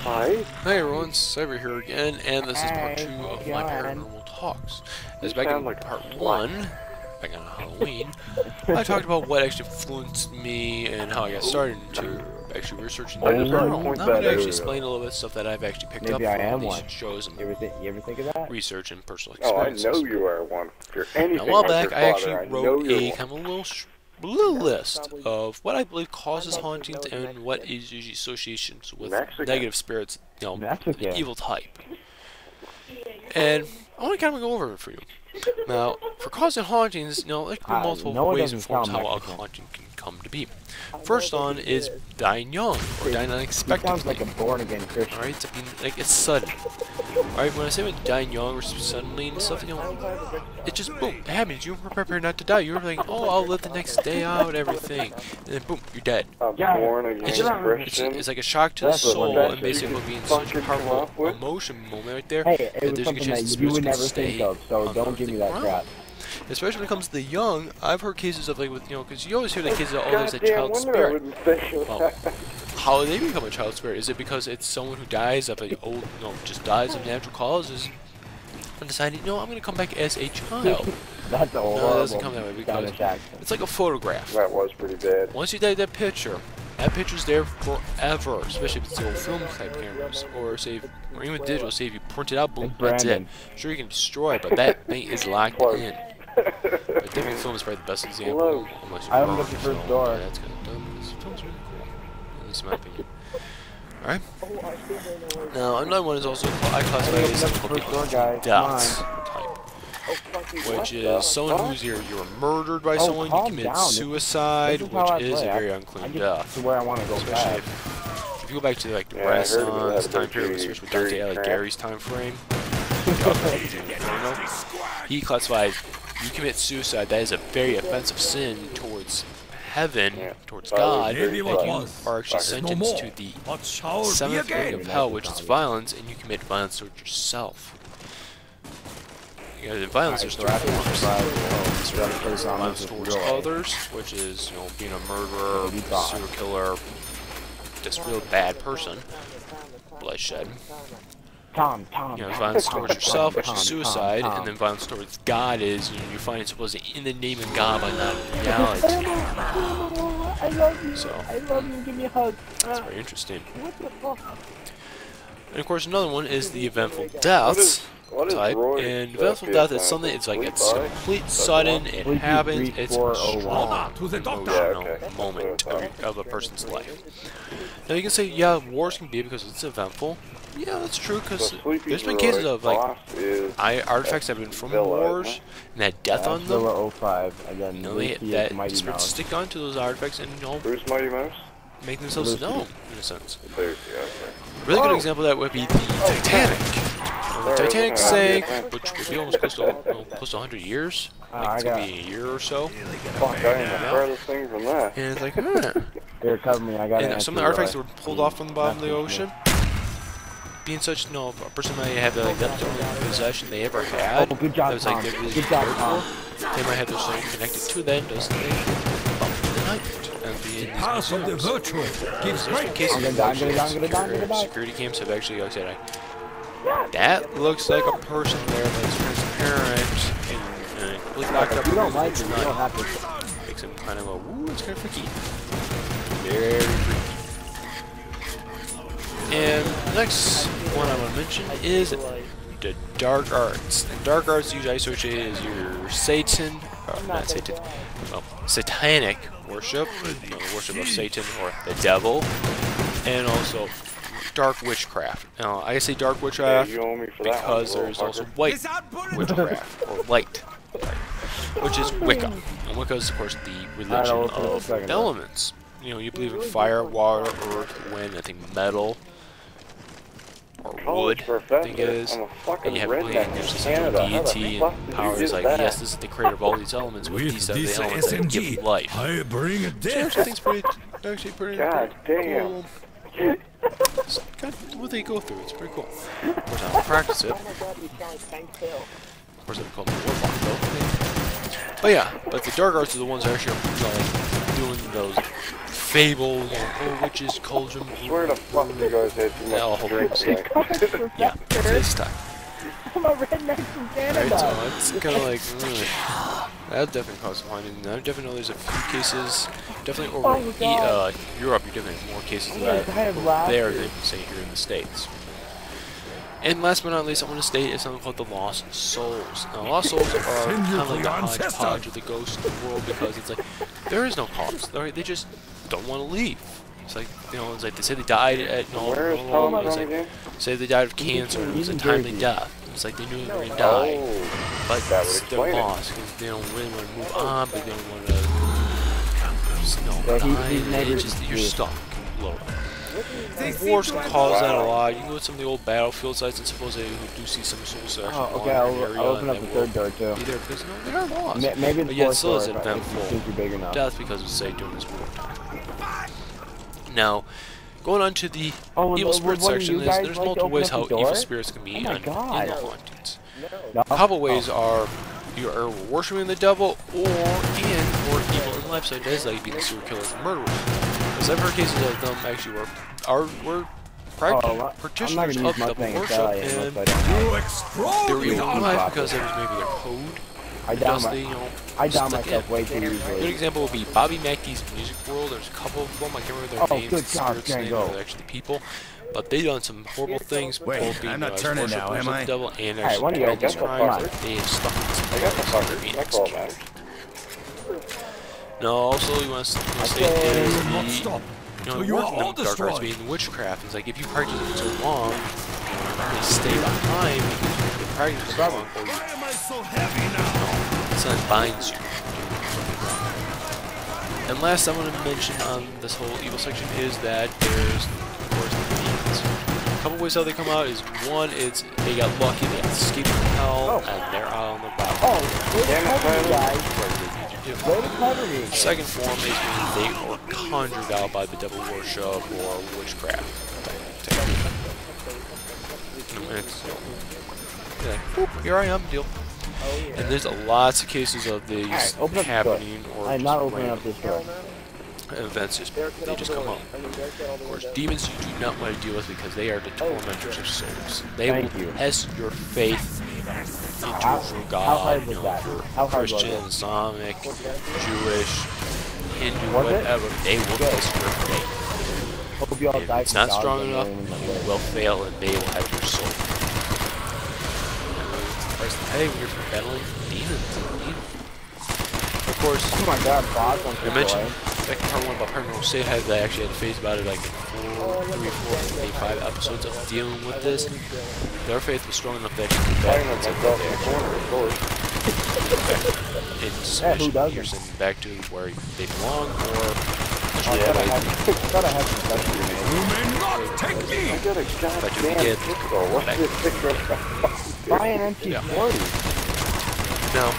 Hi. Hi everyone, Cyber here again, and this is part 2 of my paranormal talks. As back in part 1, back on Halloween, I talked about what actually influenced me and how I got started into actually researching the paranormal. Now I'm going to actually explain a little bit of stuff that I've actually picked up from these shows and You ever think of that? research and personal Oh, I experiences. know you are one. If you're anything Now, a while like back, your I father, actually know wrote you're a one. kind of a little list of what I believe causes hauntings and what is usually associations with negative spirits, you know, the evil type. And I want to kind of go over it for you. Now, for causing hauntings, you know, there can be multiple ways and forms how a haunting can come to be. First on is dying young or dying unexpectedly. Sounds like a born-again Christian. Alright, I mean, like it's sudden. Alright, when I say like dying young or suddenly and stuff, you know, it just boom, it happens. You were prepared not to die. You were like, oh, I'll live the next day out, everything, and then boom, you're dead. It's like a shock to the soul, and basically being such a powerful emotion moment right there. Hey, it was there's a good something chance that the you would spirits never can think stay of, so don't give me that crap. Especially when it comes to the young, I've heard cases of like with, you know, because you always hear the cases of, oh, there's a child spirit. Well, how do they become a child spirit? Is it because it's someone who dies of an old, you know, just dies of natural causes and decided, you know, I'm going to come back as a child? That's a horrible. No, it doesn't come that way because it's like a photograph. That was pretty bad. Once you take that picture's there forever, especially if it's the old film type cameras, or say, or even digital. Say if you print it out, boom, that's it. Sure, you can destroy it, but that thing is locked in. But digital film is probably the best example, unless you I haven't looked at the first door. Yeah, that's kind of dumb. This film's really cool, at least in my opinion. Alright. Now, another one is also I classify it as something called the deaths type, which is someone who's either you were murdered by someone, you committed suicide, which is a very unclean death. Especially if you go back to like the Renaissance time period, especially with Dante Alighieri's time frame, he classified you commit suicide, that is a very offensive sin towards heaven, towards God, that you are actually sentenced to the 7th grade of hell, which is violence, and you commit violence towards yourself. In violence, there's three forms. Violence towards others, which is, you know, being a murderer, serial killer, just a real bad person, bloodshed. You know, violence towards yourself, which is suicide, and then violence towards God is, you know, you're fighting supposedly in the name of God, but not in reality. I love you. So, I love you. Give me a hug. That's very interesting. What the fuck? And of course, another one is the eventful deaths type. And eventful death is something, it's like it's complete sudden, it happens, it's a strong emotional moment of a person's life. Now you can say, yeah, wars can be because it's eventful. Yeah, that's true, because there's been cases of like artifacts that have been from wars and had death on them. Again, you know, that spirits stick onto those artifacts and, you know, make themselves known in a sense. A really good example of that would be the Titanic. The Titanic sank, which would be almost close to, close to 100 years. Like it's gonna be a year or so. And it's like, Here, cover me. I got and some of the artifacts that were pulled off from the bottom of the ocean, being such, you know, a person might have like that's the only possession they ever had. Good job, that was like they're really cared for. They might have their soul connected to that, doesn't they? The night. Pass of the virtual gives great cases of security cams have actually, like I said, that looks like a person there that's transparent and completely locked up. If you don't like it, you don't have to. Makes him kind of go, ooh, it's kind of freaky. Very freaky. And the next one I want to mention is the dark arts. And dark arts usually associated as your Satan, not Satan, well, satanic worship, you know, the worship of Satan or the devil, and also dark witchcraft. Now, I say dark witchcraft because there's also white witchcraft, or light, which is Wicca. And Wicca is, of course, the religion of the elements. You know, you believe in fire, water, earth, wind, I think metal, or wood, I think it is, and you have a belief in there's a central deity and powers like, yes, this is the creator of all these elements, with these are the elements that give life. I bring a death. I think it's pretty cool. It's kind of what they go through, it's pretty cool. Of course, I don't practice it. Of course, I don't call it warlock though. But yeah, but the dark arts are the ones that actually are, you know, like doing those fable, you know, oh, witches, cauldron, Where the fuck you guys had too yeah, all much whole drink thing. today? Yeah, this time. I'm a redneck from Canada. Right, so it's kind of like, that'll definitely cause some harm. And I definitely know there's a few cases, definitely over Europe, you definitely have more cases of that over there than, say, here in the States. And last but not least, I want to state is something called the Lost Souls. Now, Lost Souls are kind of like the hodgepodge of the ghost world because it's like, there is no cause. They just don't want to leave. It's like, you know, it's like they say they died at, Where is Tom from again? say they died of cancer, it was a timely death. It's like they knew they were going to die, but that would they're explain it. lost because they don't really want to move on, but they don't want to, die. It's just that you're stuck. Low. Wars can cause that a lot. You can go to some of the old battlefield sites and supposedly you do see some souls that actually Okay, I'll open up the third door too. be there because no, they are lost. Maybe the But yet fourth still door is if eventful you think you're big enough. death because of, say, during this wartime. Now, going on to the evil spirits section, there's multiple ways how evil spirits can be in the hauntings. A couple ways are you are worshiping the devil or evil in life, such as like being serial killers and murderers. Because I've heard cases of them actually were practitioners of devil worship, and they were evil in life because it was maybe their code. I down myself way too A good easily. example would be Bobby Mackey's Music World. There's a couple of them. I can't remember their names. Good God, Spirits' names, they're actually people. But they've done some horrible things. Wait, both being I'm not turning now, am I? the devil and Alright, actually one of you committing guys, crimes. come on. They have stuck in some I got the fucker. being That's all executed. that. No, also you want to state is Not the stop. working You are all of dark arts destroyed. being witchcraft. It's like if you practice it so long, you stay behind because you've been practicing so long, or you Why am I so heavy now? something binds you. And last I want to mention on this whole evil section is that there's, of course, the demons. A couple ways how they come out is one, it's they got lucky, they escaped from hell, and they're out on the battle. Oh, way to cover me, guys. Way to cover me. Second form is when they are conjured out by the devil worship or witchcraft. And it's, you know, like, whoop, here I am, deal. And there's lots of cases of these happening or I'm not opening up this door. events they just come up. Of course, demons you do not want to deal with because they are the tormentors of souls. They will test your faith into true God, you know, for Christian, Islamic, Jewish, Hindu, whatever. They will test your faith. Hope you all If die it's from not strong dogs enough, you will fail and they will have your soul. Hey, when you're battling demons. Of course, Oh my god, boss, I mentioned second part one about Paranormal State had they actually had to face about it like 3, 4, maybe 5 episodes of dealing with this. Their faith was strong enough that they could I back know myself in the corner, of course. in submission. doesn't? You're sent back to where they belong, or I thought I had some stuff to do. You may not take me. I got a goddamn pistol. What's this picture of? Buy an MC-40. now,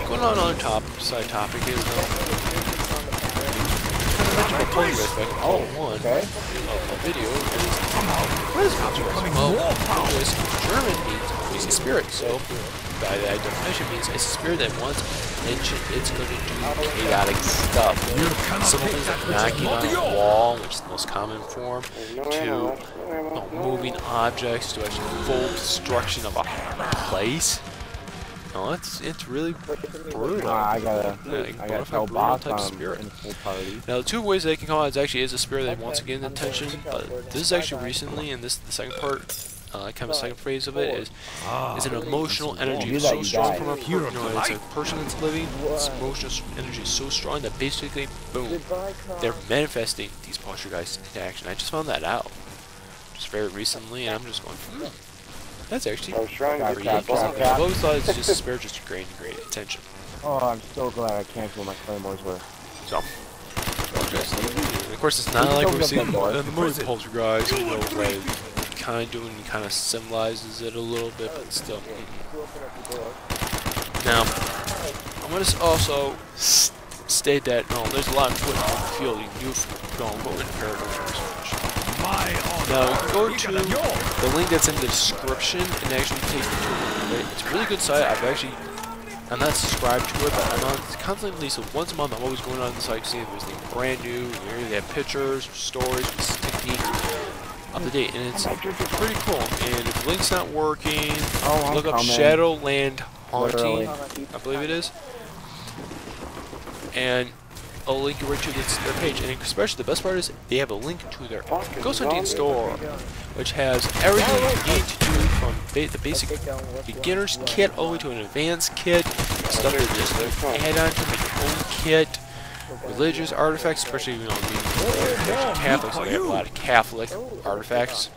going on side topic is I told you guys back in part 1 Okay. of my video is what is Poltergeist? Well, Poltergeist in German means noisy spirit, so by that definition means it's a spirit that wants attention. It's going to do chaotic stuff. Simple things like knocking on a wall, which is the most common form, to moving objects, to actually full destruction of a place. No, it's really brutal. I gotta tell boss type on spirit. in full party. Now, the two ways they can come out is actually is a spirit that wants to get attention, but this is actually recently, and this the second part, kind of the second phase of it is an emotional energy so strong from a it's a person that's living. This emotional energy is so strong that basically, boom, they're manifesting these poltergeists into action. I just found that out just very recently, and I'm just going, that's actually I was trying to pretty get interesting. I've always thought it's just a spirit just to gain great attention. Oh, I'm so glad I canceled my claymores were. So, of course, it's not like we've seen in the movie Poltergeist, you know, like, kind of doing, kind of symbolizes it a little bit, but still. Now, I want to also state that, there's a lot of footage in the field you can do from going into paranormal research. Now, you can go to the link that's in the description and actually take you to it. It's a really good site. I've actually I'm not subscribed to it, but I'm on constantly, so once a month I'm always going on the site to see if there's anything brand new. They have pictures, stories, techniques up to date, and it's pretty cool. And if the link's not working, look up Shadowland Haunting, I believe it is, and I'll link you right to their page. And especially the best part is they have a link to their Ghost Hunting store, which has everything you need to do from the basic beginner's kit all the way to an advanced kit, stuff that just add on to make your own kit, religious artifacts, especially being Catholic, so they have a lot of Catholic artifacts.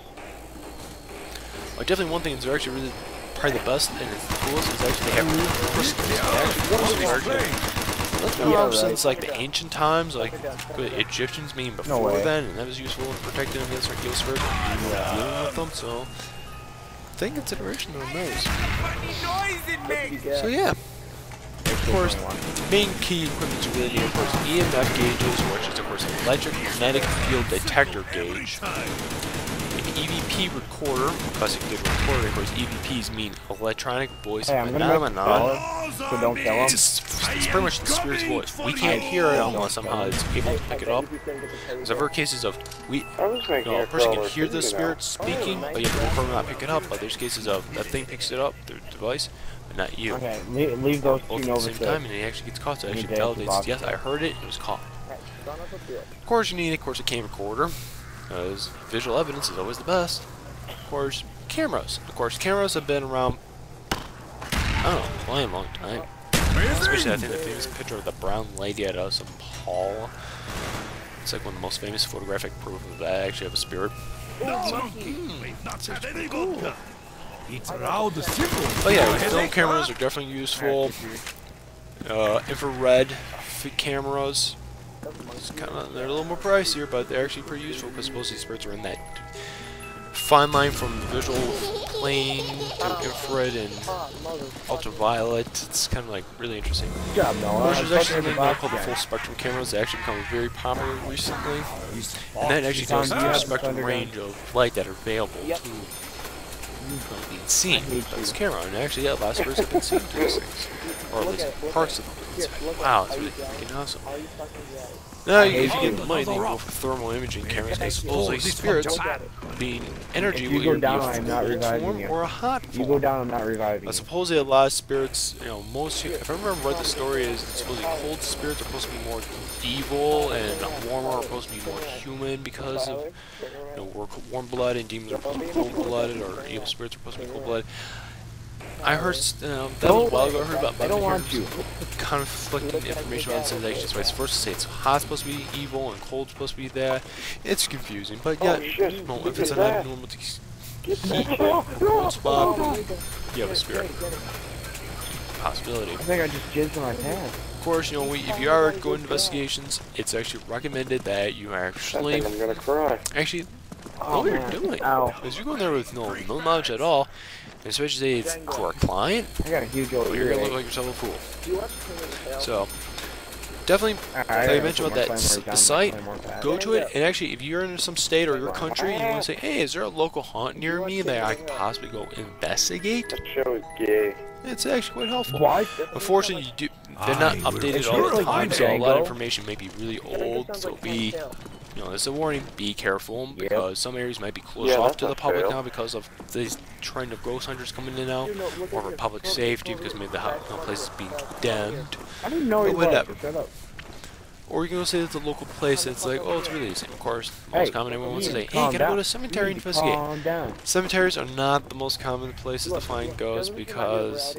Definitely one thing that's actually really probably the best and the coolest is actually they have Christmas. Since like the ancient times, like the Egyptians mean before then, and that was useful in protecting them against our evil spirits and dealing with them, so take consideration on those. So yeah. Of course, main key equipment you really need, of course, EMF gauges, which is of course an electromagnetic field detector gauge, an EVP recorder, classic digital recorder. Of course, EVPs mean electronic voice phenomenon. So don't kill him. It's pretty much the spirit's voice. We can't hear it unless somehow it's able to pick it up. There's other cases of a person can hear the spirit speaking, but you have to confirm not pick it up. But there's cases of that thing picks it up, the device, but not you. Okay, leave those two both at the same time, and it actually gets caught. So it actually validates, yes, I heard it, it was caught. Of course, you need, of course, a camera recorder, because visual evidence is always the best. Of course, cameras. Of course, cameras have been around, I don't know, for a long time. Especially, I think the famous picture of the brown lady at St. Paul. It's like one of the most famous photographic proof of that I actually have a spirit. But yeah, film cameras are definitely useful. Infrared cameras. It's they're a little more pricier, but they're actually pretty useful because most of these spirits are in that fine line from visual plane to infrared and ultraviolet. It's kind of like really interesting. Good job, Noah. There's actually something called the full spectrum cameras that actually become very popular recently, and that actually goes to the spectrum range of light that are available to being seen by this camera. And actually, yeah, a lot of spirits have been seen through these things, or at least parts of them. It's like, wow, it's really freaking awesome. Now, if you get the money, then you go for thermal imaging cameras, because supposedly spirits, being energy, will either be a cold form or a hot form. You go down, I'm not reviving. But supposedly a lot of spirits, you know, most, if I remember right, the story is supposedly cold spirits are supposed to be more evil, and warmer are supposed to be more human because of, you know, we're warm-blooded, and demons are supposed to be cold-blooded, or evil spirits are supposed to be cold-blooded. I heard, that was a while ago, I heard about conflicting information on sensations. So it's first to say it's hot supposed to be evil and cold supposed to be that. It's confusing, but yeah, no, if it's an abnormal heat cold spot, you have a spirit. Possibility. I think I just jizzed on my pants. Of course, you know, if you are going to investigations, it's actually recommended that you actually I'm gonna cry. actually know what you're doing. Because you're going there with no knowledge at all. Especially if it's for a client, I got a huge old you're gonna look like yourself a fool. So, definitely, like I mentioned about that the site, go to it, and actually, if you're in some state or your country, and you want to say, hey, is there a local haunt near me that I could possibly go investigate? That show is gay. It's actually quite helpful. Why? Unfortunately, they're not updated all the time, so a lot of information may be really old, so be... You know, there's a warning, be careful, because some areas might be closed off to the public now because of these trend of ghost hunters coming in and out, or for public safety because maybe the place is being condemned, I didn't know or whatever. Or you can go say it's a local place and it's like, oh, it's really the same. Of course, most common everyone wants to say, hey, you gotta go to a cemetery and investigate. Cemeteries are not the most common places to find ghosts because...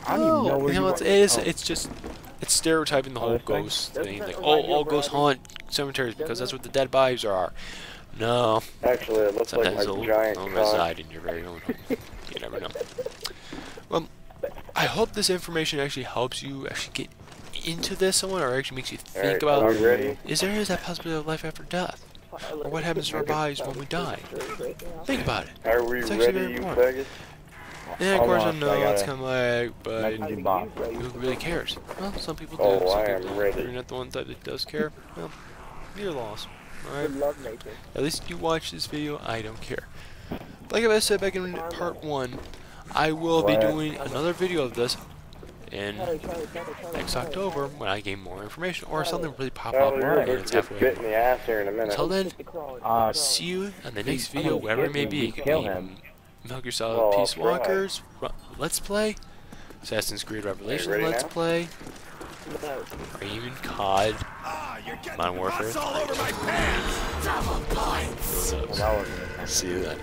I don't even know where you are. It's just... It's stereotyping the whole ghost thing. Like, oh, all ghosts haunt cemeteries because that's what the dead bodies are. No. Actually, it looks like Sometimes a giant they'll reside in your very own home. You never know. Well, I hope this information actually helps you actually get into this somewhat, or actually makes you think about, is that possibility of life after death? Or what happens to our bodies when we die? Think about it. Are we ready, you faggots? And of course I know it's kind of like, but who really cares? Well, some people do. Oh, some I am people ready. If you're not the one that does care, well, you're lost. Alright? At least you watch this video, I don't care. Like I said back in part 1, I will be doing another video of this in next October when I gain more information or something really pop Well, up you're and about it's to get halfway. bit in the ass here in a minute. Until then, Uh, see you on the next video, wherever it may be. It could kill be him. Metal Gear Solid Well, I'll Peace try. Walkers, Let's Play, Assassin's Creed Revelations ready Let's now? Play, or even COD, Ah, you're getting Modern Warfare. pus all over my pants. Who knows? That wasn't See you then.